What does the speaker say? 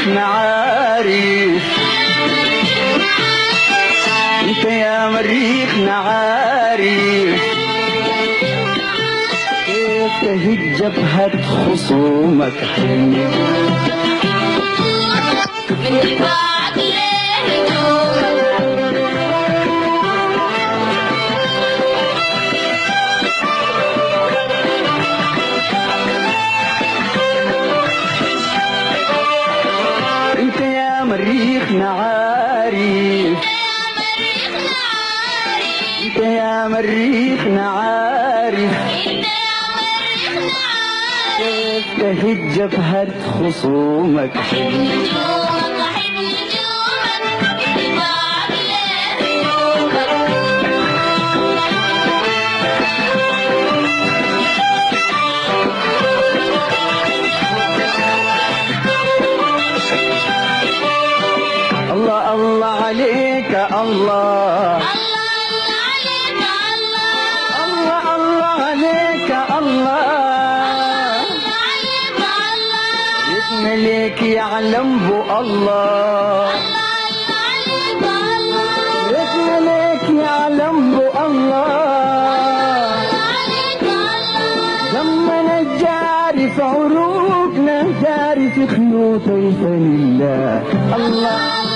مريخنا عارف، انت يا مريخنا عارف كيف تهج جبهة خصومك حلم انت يا مريخنا عارف، انت يا مريخنا عارف كيف تهج جبهة خصومك حلم الله الله عليك الله، الله الله عليك الله، إذن ليك يعلم بو الله، إذن ليك يعلم بو الله، لما نجاري في عروقنا جاري في خيوط الفن الله الله